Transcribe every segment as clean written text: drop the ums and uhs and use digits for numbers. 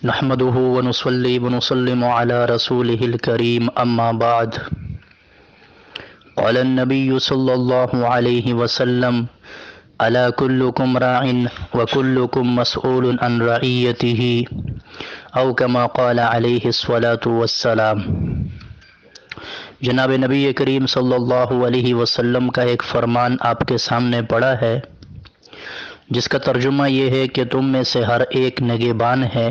نحمده ونصلي ونسلم على رسوله الكريم أما بعد. قال النبي صلى الله عليه وسلم: ألا كلكم راع وكلكم مسؤول عن رعيته، أو كما قال عليه الصلاة والسلام. جناب نبی کریم صلی اللہ علیہ وسلم کا ایک فرمان آپ کے سامنے پڑا ہے، جس کا ترجمہ یہ ہے کہ تم میں سے ہر ایک نگہبان ہے،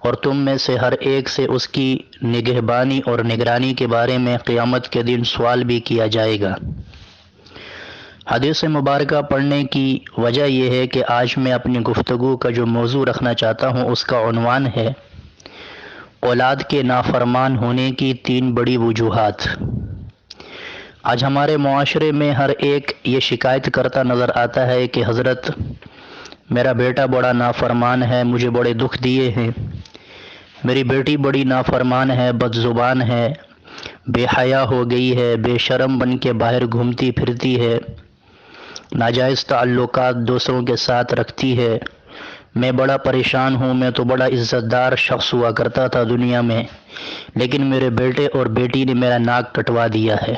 اور تم میں سے ہر ایک سے اس کی نگہبانی اور نگرانی کے بارے میں قیامت کے دن سوال بھی کیا جائے گا. حدیث مبارکہ پڑھنے کی وجہ یہ ہے کہ آج میں اپنی گفتگو کا جو موضوع رکھنا چاہتا ہوں اس کا عنوان ہے اولاد کے نافرمان ہونے کی 3 بڑی وجوہات. آج ہمارے معاشرے میں ہر ایک یہ شکایت کرتا نظر آتا ہے کہ حضرت میرا بیٹا بڑا نافرمان ہے، مجھے بڑے دکھ دیے ہیں، میری بیٹی بڑی نافرمان ہے، بد زبان ہے، بے حیا ہو گئی ہے، بے شرم بن کے باہر گھومتی پھرتی ہے، ناجائز تعلقات دوسروں کے ساتھ رکھتی ہے. میں بڑا پریشان ہوں، میں تو بڑا عزت دار شخص ہوا کرتا تھا دنیا میں، لیکن میرے بیٹے اور بیٹی نے میرا ناک کٹوا دیا ہے.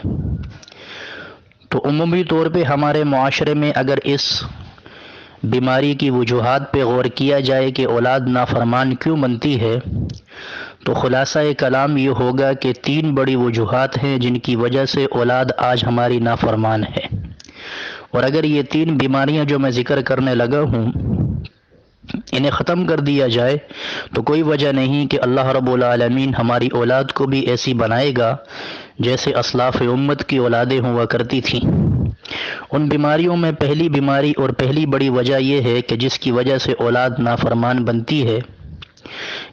تو عمومی طور پہ ہمارے معاشرے میں اگر اس بیماری کی وجوہات پہ غور کیا جائے کہ اولاد نافرمان کیوں بنتی ہے، تو خلاصہ کلام یہ ہوگا کہ 3 بڑی وجوہات ہیں جن کی وجہ سے اولاد آج ہماری نافرمان ہے. اور اگر یہ 3 بیماریاں جو میں ذکر کرنے لگا ہوں انہیں ختم کر دیا جائے تو کوئی وجہ نہیں کہ اللہ رب العالمین ہماری اولاد کو بھی ایسی بنائے گا جیسے اسلاف امت کی اولادیں ہوا کرتی تھیں. ان بیماریوں میں پہلی بیماری اور پہلی بڑی وجہ یہ ہے کہ جس کی وجہ سے اولاد نافرمان بنتی ہے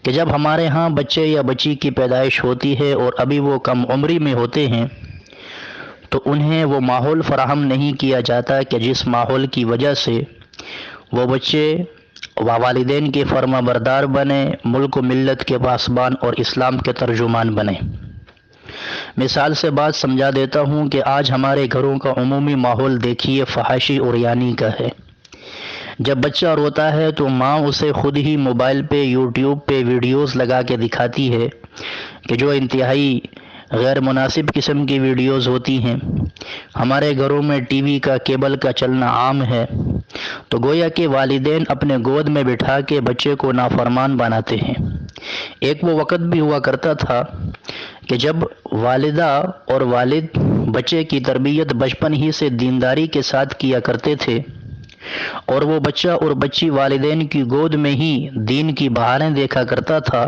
کہ جب ہمارے ہاں بچے یا بچی کی پیدائش ہوتی ہے اور ابھی وہ کم عمری میں ہوتے ہیں تو انہیں وہ ماحول فراہم نہیں کیا جاتا کہ جس ماحول کی وجہ سے وہ بچے والدین کے فرما بردار بنے، ملک و ملت کے پاسبان اور اسلام کے ترجمان بنے. مثال سے بات سمجھا دیتا ہوں کہ آج ہمارے گھروں کا عمومی ماحول دیکھیے فحاشی اور یعنی کا ہے. جب بچہ روتا ہے تو ماں اسے خود ہی موبائل پہ یوٹیوب پہ ویڈیوز لگا کے دکھاتی ہے کہ جو انتہائی غیر مناسب قسم کی ویڈیوز ہوتی ہیں. ہمارے گھروں میں ٹی وی کا کیبل کا چلنا عام ہے، تو گویا کہ والدین اپنے گود میں بٹھا کے بچے کو نافرمان بناتے ہیں. ایک وہ وقت بھی ہوا کرتا تھا کہ جب والدہ اور والد بچے کی تربیت بچپن ہی سے دینداری کے ساتھ کیا کرتے تھے، اور وہ بچہ اور بچی والدین کی گود میں ہی دین کی بہاریں دیکھا کرتا تھا،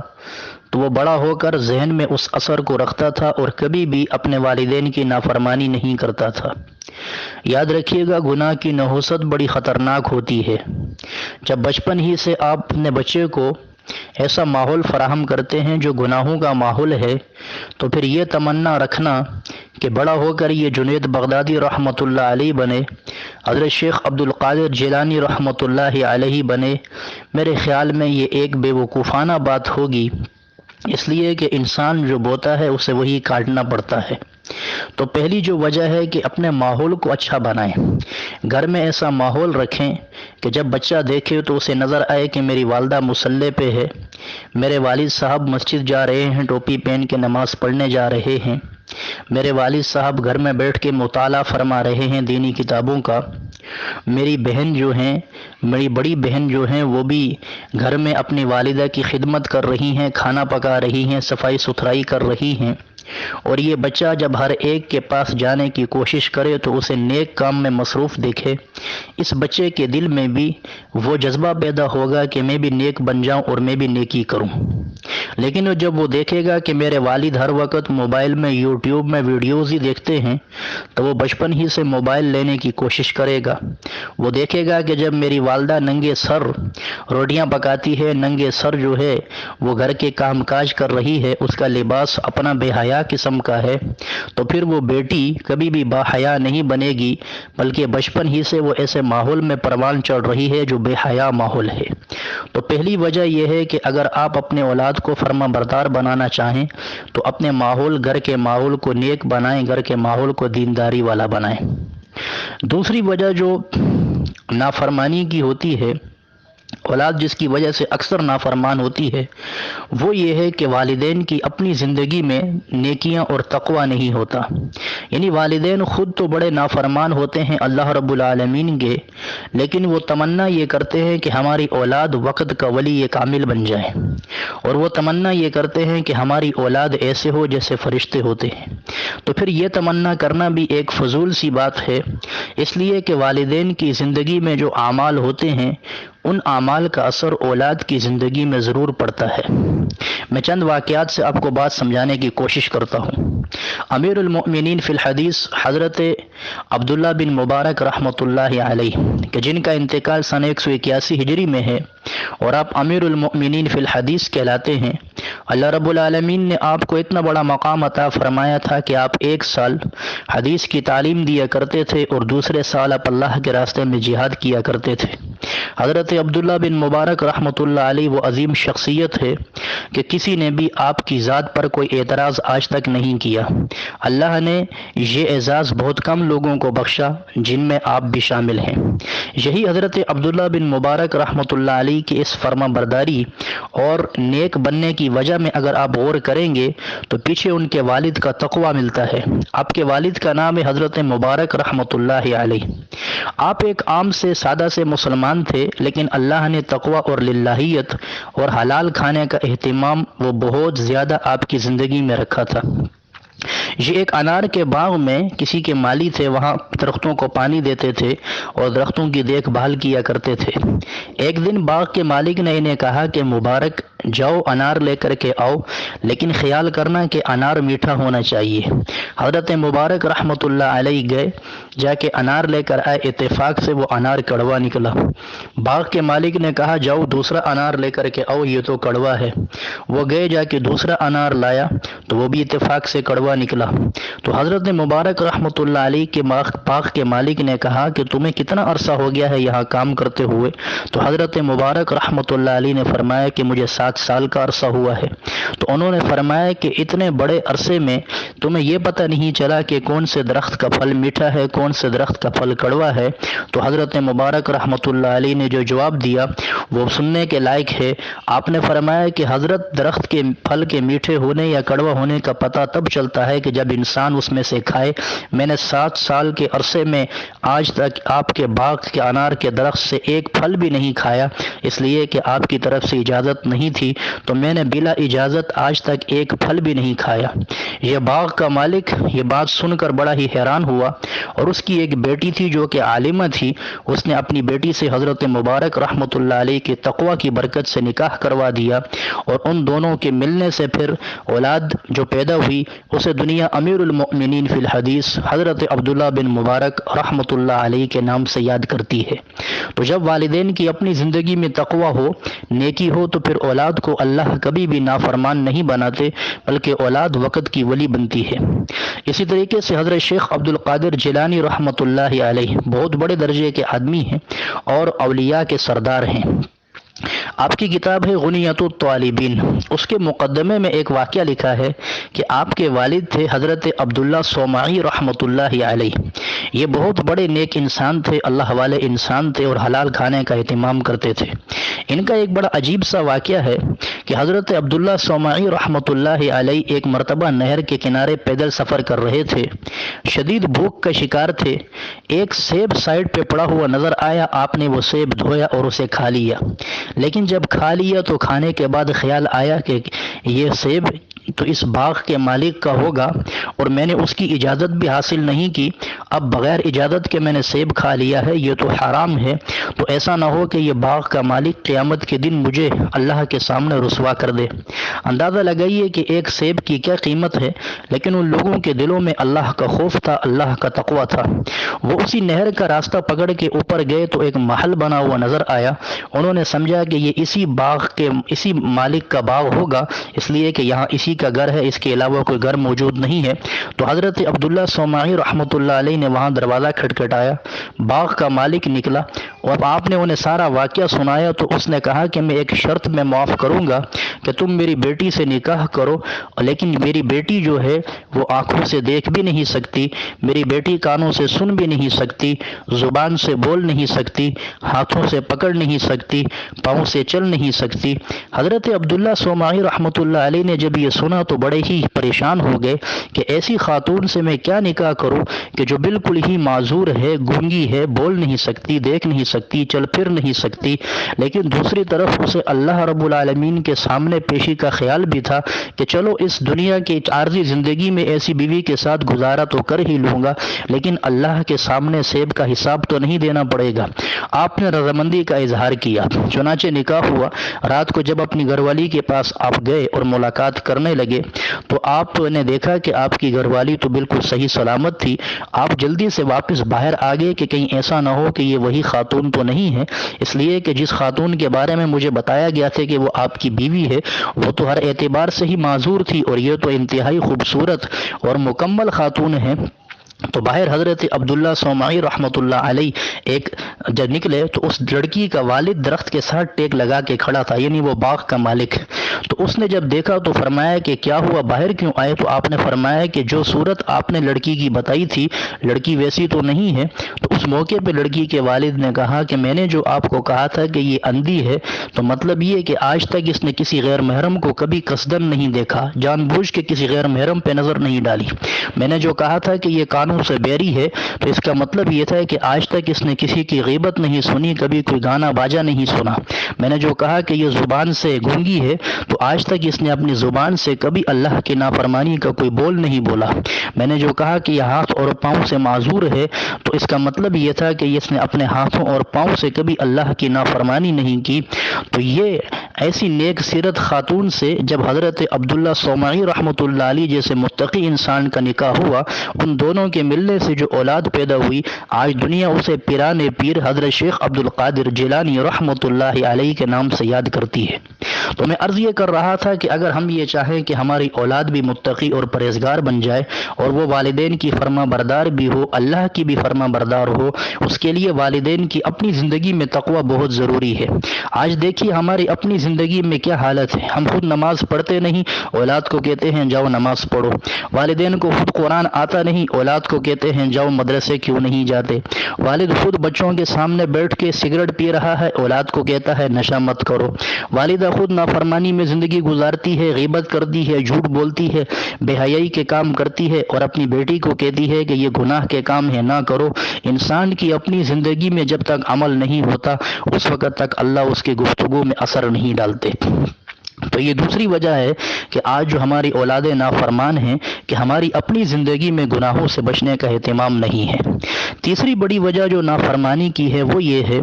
تو وہ بڑا ہو کر ذہن میں اس اثر کو رکھتا تھا اور کبھی بھی اپنے والدین کی نافرمانی نہیں کرتا تھا. یاد رکھیے گا، گناہ کی نحوست بڑی خطرناک ہوتی ہے. جب بچپن ہی سے آپ اپنے بچے کو ایسا ماحول فراہم کرتے ہیں جو گناہوں کا ماحول ہے، تو پھر یہ تمنا رکھنا کہ بڑا ہو کر یہ جنید بغدادی رحمۃ اللہ علیہ بنے، حضرت شیخ عبد القادر جیلانی رحمۃ اللہ علیہ بنے، میرے خیال میں یہ ایک بے وقوفانہ بات ہوگی، اس لیے کہ انسان جو بوتا ہے اسے وہی کاٹنا پڑتا ہے. تو پہلی جو وجہ ہے کہ اپنے ماحول کو اچھا بنائیں. گھر میں ایسا ماحول رکھیں کہ جب بچہ دیکھے تو اسے نظر آئے کہ میری والدہ مصلی پہ ہے، میرے والد صاحب مسجد جا رہے ہیں، ٹوپی پہن کے نماز پڑھنے جا رہے ہیں، میرے والد صاحب گھر میں بیٹھ کے مطالعہ فرما رہے ہیں دینی کتابوں کا، میری بہن جو ہیں، میری بڑی بہن جو ہیں وہ بھی گھر میں اپنی والدہ کی خدمت کر رہی ہیں، کھانا پکا رہی ہیں، صفائی ستھرائی کر رہی ہیں. اور یہ بچہ جب ہر ایک کے پاس جانے کی کوشش کرے تو اسے نیک کام میں مصروف دیکھے، اس بچے کے دل میں بھی وہ جذبہ پیدا ہوگا کہ میں بھی نیک بن جاؤں اور میں بھی نیکی کروں. لیکن جب وہ دیکھے گا کہ میرے والد ہر وقت موبائل میں یوٹیوب میں ویڈیوز ہی دیکھتے ہیں، تو وہ بچپن ہی سے موبائل لینے کی کوشش کرے گا. وہ دیکھے گا کہ جب میری والدہ ننگے سر روٹیاں پکاتی ہے، ننگے سر جو ہے وہ گھر کے کام کاج کر رہی ہے، اس کا لباس اپنا بے حیا قسم کا ہے، تو پھر وہ بیٹی کبھی بھی با حیا نہیں بنے گی، بلکہ بچپن ہی سے وہ ایسے ماحول میں پروان چڑھ رہی ہے جو بے حیا ماحول ہے. تو پہلی وجہ یہ ہے کہ اگر آپ اپنے اولاد کو فرما بردار بنانا چاہیں تو اپنے ماحول، گھر کے ماحول کو نیک بنائیں، گھر کے ماحول کو دینداری والا بنائیں. دوسری وجہ جو نافرمانی کی ہوتی ہے اولاد جس کی وجہ سے اکثر نافرمان ہوتی ہے وہ یہ ہے کہ والدین کی اپنی زندگی میں نیکیاں اور تقوی نہیں ہوتا، یعنی والدین خود تو بڑے نافرمان ہوتے ہیں اللہ رب العالمین کے، لیکن وہ تمنا یہ کرتے ہیں کہ ہماری اولاد وقت کا ولی کامل بن جائے، اور وہ تمنا یہ کرتے ہیں کہ ہماری اولاد ایسے ہو جیسے فرشتے ہوتے ہیں۔ تو پھر یہ تمنا کرنا بھی ایک فضول سی بات ہے، اس لیے کہ والدین کی زندگی میں جو اعمال ہوتے ہیں ان اعمال کا اثر اولاد کی زندگی میں ضرور پڑتا ہے۔ میں چند واقعات سے آپ کو بات سمجھانے کی کوشش کرتا ہوں۔ امیر المؤمنین فی الحدیث حضرت عبداللہ بن مبارک رحمۃ اللہ علیہ کہ جن کا انتقال سن 181 ہجری میں ہے اور آپ امیر المؤمنین فی الحدیث کہلاتے ہیں، اللہ رب العالمین نے آپ کو اتنا بڑا مقام عطا فرمایا تھا کہ آپ 1 سال حدیث کی تعلیم دیا کرتے تھے اور دوسرے سال آپ اللہ کے راستے میں جہاد کیا کرتے تھے۔ حضرت عبداللہ بن مبارک رحمۃ اللہ علیہ وہ عظیم شخصیت ہے کہ کسی نے بھی آپ کی ذات پر کوئی اعتراض آج تک نہیں کیا۔ اللہ نے یہ اعزاز بہت کم لوگوں کو بخشا جن میں آپ بھی شامل ہیں۔ یہی حضرت عبداللہ بن مبارک رحمۃ اللہ علیہ کی اس فرما برداری اور نیک بننے کی وجہ میں اگر آپ غور کریں گے تو پیچھے ان کے والد کا تقوی ملتا ہے۔ آپ کے والد کا نام ہے حضرت مبارک رحمۃ اللہ علیہ۔ آپ ایک عام سے سادہ سے مسلمان تھے، لیکن اللہ نے تقوی اور للہیت اور حلال کھانے کا اہتمام وہ بہت زیادہ آپ کی زندگی میں رکھا تھا۔ یہ ایک انار کے باغ میں کسی کے مالی تھے، وہاں درختوں کو پانی دیتے تھے اور درختوں کی دیکھ بھال کیا کرتے تھے۔ ایک دن باغ کے مالک نے انہیں کہا کہ مبارک جاؤ انار لے کر کے آؤ، لیکن خیال کرنا کہ انار میٹھا ہونا چاہیے۔ حضرت مبارک رحمۃ اللہ علیہ گئے، جا کے انار لے کر آئے، اتفاق سے وہ انار کڑوا نکلا۔ باغ کے مالک نے کہا جاؤ دوسرا انار لے کر کے آؤ، یہ تو کڑوا ہے۔ وہ گئے، جا کے دوسرا انار لایا تو وہ بھی اتفاق سے کڑوا نکلا۔ تو حضرت مبارک رحمۃ اللہ علیہ کے باغ کے مالک نے کہا کہ تمہیں کتنا عرصہ ہو گیا ہے یہاں کام کرتے ہوئے؟ تو حضرت مبارک رحمۃ اللہ علیہ نے فرمایا کہ مجھے 7 سال کا عرصہ ہوا ہے۔ تو انہوں نے فرمایا کہ اتنے بڑے عرصے میں تمہیں یہ پتہ نہیں چلا کہ کون سے درخت کا پھل میٹھا ہے، کون سے درخت کا پھل کڑوا ہے؟ تو حضرت مبارک رحمۃ اللہ علیہ نے جو جواب دیا وہ سننے کے لائق ہے۔ آپ نے فرمایا کہ حضرت درخت کے پھل کے میٹھے ہونے یا کڑوا ہونے کا پتہ تب چلتا ہے کہ جب انسان اس میں سے کھائے۔ میں نے 7 سال کے عرصے میں آج تک آپ کے باغ کے انار کے درخت سے ایک پھل بھی نہیں کھایا، اس لیے کہ آپ کی طرف سے اجازت نہیں تھی، تو میں نے بلا اجازت آج تک ایک پھل بھی نہیں کھایا۔ یہ باغ کا مالک یہ بات سن کر بڑا ہی حیران ہوا، اور اس کی ایک بیٹی تھی جو کہ عالمہ تھی، اس نے اپنی بیٹی سے حضرت مبارک رحمۃ اللہ علیہ کے تقوی کی برکت سے نکاح کروا دیا، اور ان دونوں کے ملنے سے پھر اولاد جو پیدا ہوئی اسے دنیا امیر المؤمنین فی الحدیث حضرت عبداللہ بن مبارک رحمۃ اللہ علیہ کے نام سے یاد کرتی ہے۔ تو جب والدین کی اپنی زندگی میں تقوی ہو، نیکی ہو، تو پھر اولاد کو اللہ کبھی بھی نافرمان نہیں بناتے، بلکہ اولاد وقت کی ولی بنتی ہے۔ اسی طریقے سے حضرت شیخ عبد القادر جیلانی رحمۃ اللہ علیہ بہت بڑے درجے کے آدمی ہیں اور اولیاء کے سردار ہیں۔ آپ کی کتاب ہے غنیۃ الطالبین، اس کے مقدمے میں ایک واقعہ لکھا ہے کہ آپ کے والد تھے حضرت عبداللہ صومعی رحمۃ اللہ علیہ۔ یہ بہت بڑے نیک انسان تھے، اللہ والے انسان تھے اور حلال کھانے کا اہتمام کرتے تھے۔ ان کا ایک بڑا عجیب سا واقعہ ہے کہ حضرت عبداللہ صومعی رحمۃ اللہ علیہ ایک مرتبہ نہر کے کنارے پیدل سفر کر رہے تھے، شدید بھوک کا شکار تھے۔ ایک سیب سائڈ پہ پڑا ہوا نظر آیا، آپ نے وہ سیب دھویا اور اسے کھا لیا، لیکن جب کھا لیا تو کھانے کے بعد خیال آیا کہ یہ سیب تو اس باغ کے مالک کا ہوگا اور میں نے اس کی اجازت بھی حاصل نہیں کی، اب بغیر اجازت کے میں نے سیب کھا لیا ہے، یہ تو حرام ہے، تو ایسا نہ ہو کہ یہ باغ کا مالک قیامت کے دن مجھے اللہ کے سامنے رسوا کر دے۔ اندازہ لگائیے کہ ایک سیب کی کیا قیمت ہے، لیکن ان لوگوں کے دلوں میں اللہ کا خوف تھا، اللہ کا تقوی تھا۔ وہ اسی نہر کا راستہ پکڑ کے اوپر گئے تو ایک محل بنا ہوا نظر آیا، انہوں نے سمجھا کہ یہ اسی مالک کا باغ ہوگا، اس لیے کہ یہاں اسی کا گھر ہے، اس کے علاوہ کوئی گھر موجود نہیں ہے۔ تو حضرت عبداللہ صومعی رحمۃ اللہ علیہ نے نے وہاں دروازہ کھٹکھٹایا، باغ کا مالک نکلا اور اب آپ نے انہیں سارا واقعہ سنایا تو اس نے کہا کہ میں ایک شرط میں معاف کروں گا کہ تم میری بیٹی سے نکاح کرو، لیکن میری بیٹی جو ہے وہ آنکھوں سے دیکھ بھی نہیں سکتی، میری بیٹی کانوں سے سن بھی نہیں سکتی، زبان سے بول نہیں سکتی، ہاتھوں سے پکڑ نہیں سکتی، پاؤں سے چل نہیں سکتی۔ حضرت عبداللہ صومعی رحمۃ اللہ علیہ نے جب یہ سنا تو بڑے ہی پریشان ہو گئے کہ ایسی خاتون سے میں کیا نکاح کروں کہ جو بالکل ہی معذور ہے، گونگی ہے، بول نہیں سکتی، دیکھ نہیں سکتی، چل پھر نہیں سکتی، لیکن دوسری طرف اسے اللہ رب العالمین کے سامنے پیشی کا خیال بھی تھا کہ چلو اس دنیا کی عارضی زندگی میں ایسی بیوی کے ساتھ گزارا تو کر ہی لوں گا، لیکن اللہ کے سامنے سیب کا حساب تو نہیں دینا پڑے گا۔ آپ نے رضامندی کا اظہار کیا، چنانچہ نکاح ہوا۔ رات کو جب اپنی گھر والی کے پاس آپ گئے اور ملاقات کرنے لگے تو آپ نے دیکھا کہ آپ کی گھر والی تو بالکل صحیح سلامت تھی۔ آپ جلدی سے واپس باہر آ گئے کہ کہیں ایسا نہ ہو کہ یہ وہی خاتون تو نہیں ہے، اس لیے کہ جس خاتون کے بارے میں مجھے بتایا گیا تھا کہ وہ آپ کی بیوی ہے وہ تو ہر اعتبار سے ہی معذور تھی اور یہ تو انتہائی خوبصورت اور مکمل خاتون ہے۔ تو باہر حضرت عبداللہ صومعی رحمۃ اللہ علیہ ایک جب نکلے تو اس لڑکی کا والد درخت کے ساتھ ٹیک لگا کے کھڑا تھا، یعنی وہ باغ کا مالک۔ تو اس نے جب دیکھا تو فرمایا کہ کیا ہوا، باہر کیوں آئے؟ تو آپ نے فرمایا کہ جو صورت آپ نے لڑکی کی بتائی تھی لڑکی ویسی تو نہیں ہے۔ تو اس موقع پہ لڑکی کے والد نے کہا کہ میں نے جو آپ کو کہا تھا کہ یہ اندھی ہے، تو مطلب یہ کہ آج تک اس نے کسی غیر محرم کو کبھی قصدن نہیں دیکھا، جان بوجھ کے کسی غیر محرم پہ نظر نہیں ڈالی۔ میں نے جو کہا تھا کہ یہ قانون سے بیری ہے تو اس کا مطلب یہ تھا کہ آج تک اس نے کسی کی غیبت نہیں سنی، کبھی کوئی گانا باجا نہیں سنا۔ میں نے جو کہا کہ یہ زبان سے گونگی ہے تو آج تک اس نے اپنی زبان سے کبھی اللہ کی نافرمانی کا کوئی بول نہیں بولا۔ میں نے جو کہا کہ یہ ہاتھ اور پاؤں سے معذور ہے تو اس کا مطلب یہ تھا کہ اس نے اپنے ہاتھوں اور پاؤں سے کبھی اللہ کی نافرمانی نہیں کی۔ تو یہ ایسی نیک سیرت خاتون سے جب حضرت عبداللہ صومعی رحمۃ اللہ علیہ جیسے متقی انسان کا نکاح ہوا، ان دونوں کے ملنے سے جو اولاد پیدا ہوئی، آج دنیا اسے پیران پیر حضرت شیخ عبد القادر جیلانی رحمۃ اللہ علیہ کے نام سے یاد کرتی ہے۔ تو میں عرض یہ کر رہا تھا کہ اگر ہم یہ چاہیں کہ ہماری اولاد بھی متقی اور پرہیزگار بن جائے اور وہ والدین کی فرما بردار بھی ہو، اللہ کی بھی فرما بردار ہو، اس کے لیے والدین کی اپنی زندگی میں تقوی بہت ضروری ہے۔ آج دیکھیے ہماری اپنی زندگی میں کیا حالت ہے، ہم خود نماز پڑھتے نہیں، اولاد کو کہتے ہیں جاؤ نماز پڑھو۔ والدین کو خود قرآن آتا نہیں، اولاد کو کہتے ہیں جاؤ مدرسے کیوں نہیں جاتے۔ والد خود بچوں کے سامنے بیٹھ کے سگریٹ پی رہا ہے، اولاد کو کہتا ہے نشہ مت کرو۔ والدہ خود نافرمانی میں زندگی گزارتی ہے، غیبت کرتی ہے، جھوٹ بولتی ہے، بے حیائی کے کام کرتی ہے اور اپنی بیٹی کو کہتی ہے کہ یہ گناہ کے کام ہے نہ کرو۔ انسان کی اپنی زندگی میں جب تک عمل نہیں ہوتا اس وقت تک اللہ اس کی گفتگو میں اثر نہیں ڈالتے۔ تو یہ دوسری وجہ ہے کہ آج جو ہماری اولادیں نافرمان ہیں کہ ہماری اپنی زندگی میں گناہوں سے بچنے کا اہتمام نہیں ہے۔ تیسری بڑی وجہ جو نافرمانی کی ہے وہ یہ ہے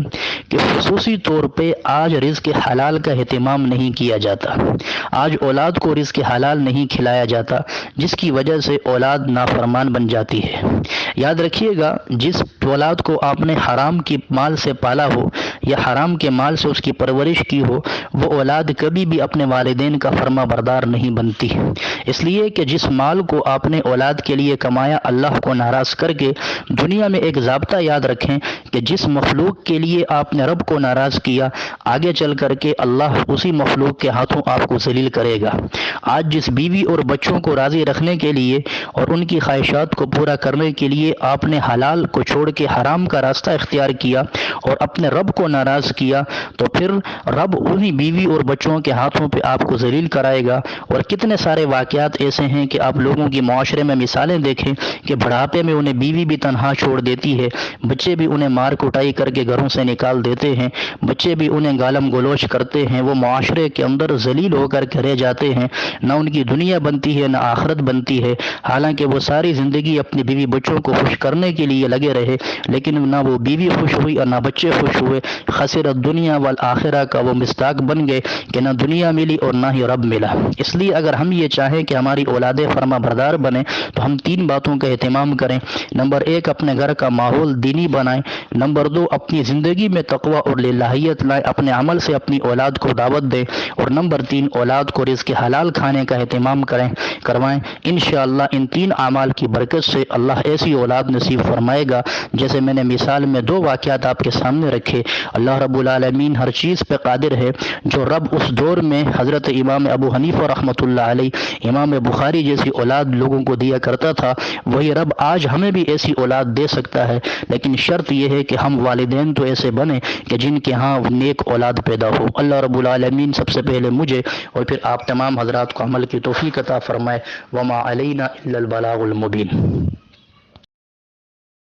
کہ خصوصی طور پہ آج رزق حلال کا اہتمام نہیں کیا جاتا۔ آج اولاد کو رزق حلال نہیں کھلایا جاتا، جس کی وجہ سے اولاد نافرمان بن جاتی ہے۔ یاد رکھیے گا، جس اولاد کو آپ نے حرام کی مال سے پالا ہو یا حرام کے مال سے اس کی پرورش کی ہو، وہ اولاد کبھی بھی اپنے والدین کا فرما بردار نہیں بنتی، اس لیے کہ جس مال کو آپ نے اولاد کے لیے کمایا اللہ کو ناراض کر کے، دنیا میں ایک ضابطہ یاد رکھیں کہ جس مخلوق کے لیے آپ نے رب کو ناراض کیا، آگے چل کر کے اللہ اسی مخلوق کے ہاتھوں آپ کو ذلیل کرے گا۔ آج جس بیوی اور بچوں کو راضی رکھنے کے لیے اور ان کی خواہشات کو پورا کرنے کے لیے آپ نے حلال کو چھوڑ کے حرام کا راستہ اختیار کیا اور اپنے رب کو ناراض کیا، تو پھر رب انہی بیوی اور بچوں کے ہاتھوں پہ آپ کو ذلیل کرائے گا۔ اور کتنے سارے واقعات ایسے ہیں کہ آپ لوگوں کی معاشرے میں مثالیں دیکھیں کہ بڑھاپے میں انہیں بیوی بھی تنہا چھوڑ دیتی ہے، بچے بھی انہیں مار کٹائی کر کے گھروں سے نکال دیتے ہیں، بچے بھی انہیں گالم گلوچ کرتے ہیں، وہ معاشرے کے اندر ذلیل ہو کر کے رہ جاتے ہیں، نہ ان کی دنیا بنتی ہے نہ آخرت بنتی ہے، حالانکہ وہ ساری زندگی اپنی بیوی بچوں کو خوش کرنے کے لیے لگے رہے، لیکن نہ وہ بیوی خوش ہوئی اور نہ بچے خوش ہوئے۔ خسر الدنیا والآخرہ کا وہ مصداق بن گئے کہ نہ دنیا ملی اور نہ ہی رب ملا۔ اس لیے اگر ہم یہ چاہیں کہ ہماری اولادیں فرما بردار بنیں تو ہم تین باتوں کا اہتمام کریں۔ نمبر ایک، اپنے گھر کا ماحول دینی بنائیں۔ نمبر 2، اپنی زندگی میں تقوی اور للہیت لائیں، اپنے عمل سے اپنی اولاد کو دعوت دیں۔ اور نمبر 3، اولاد کو رزق حلال کھانے کا اہتمام کروائیں۔ انشاءاللہ ان 3 اعمال کی برکت سے اللہ ایسی اولاد نصیب فرمائے گا۔ جیسے میں نے مثال میں 2 واقعات آپ کے سامنے رکھے، اللہ رب العالمین ہر چیز پہ قادر ہے۔ جو رب اس دور میں حضرت امام ابو حنیفہ رحمۃ اللہ علیہ، امام بخاری جیسی اولاد لوگوں کو دیا کرتا تھا، وہی رب آج ہمیں بھی ایسی اولاد دے سکتا ہے، لیکن شرط یہ ہے کہ ہم والدین تو ایسے بنیں کہ جن کے ہاں نیک اولاد پیدا ہو۔ اللہ رب العالمین سب سے پہلے مجھے اور پھر آپ تمام حضرات کو عمل کی توفیق عطا فرمائے۔ وما علینا الا البلاغ المبین۔